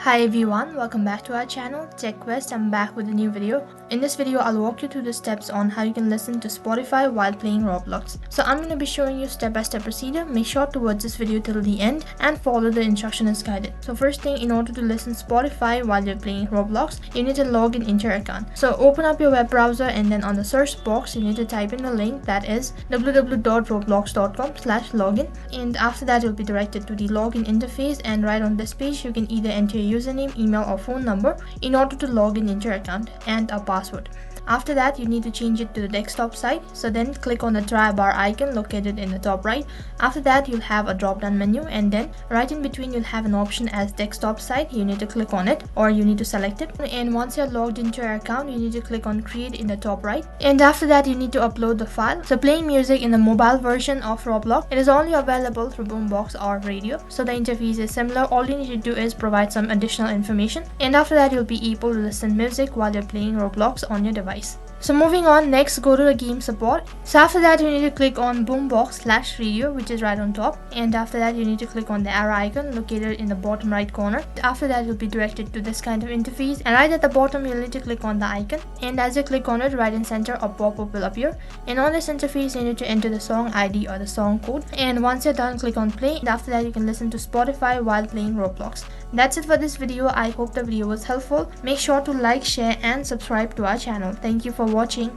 Hi everyone, welcome back to our channel TechQuest. I'm back with a new video. In this video, I'll walk you through the steps on how you can listen to Spotify while playing Roblox. So I'm going to be showing you step-by-step procedure. Make sure to watch this video till the end and follow the instruction as guided. So first thing, in order to listen to Spotify while you're playing Roblox, you need to log into your account. So open up your web browser and then on the search box, you need to type in the link that is www.roblox.com/login, and after that you'll be directed to the login interface, and right on this page you can either enter your username, email or phone number in order to log into your account and a password. After that, you need to change it to the desktop side. So then click on the try bar icon located in the top right. After that, you'll have a drop down menu, and then right in between you'll have an option as desktop side. You need to click on it or you need to select it, and once you're logged into your account, you need to click on create in the top right, and after that you need to upload the file. So playing music in the mobile version of Roblox, it is only available through boombox or radio, so the interface is similar. All you need to do is provide some additional information, and after that you'll be able to listen to music while you're playing Roblox on your device. So moving on, next go to the game support. So after that you need to click on boombox/radio, which is right on top, and after that you need to click on the arrow icon located in the bottom right corner. After that you'll be directed to this kind of interface, and right at the bottom you'll need to click on the icon, and as you click on it, right in center a pop-up will appear, and on this interface you need to enter the song ID or the song code, and once you're done, click on play, and after that you can listen to Spotify while playing Roblox. That's it for this video. I hope the video was helpful. Make sure to like, share and subscribe to our channel. Thank you for watching.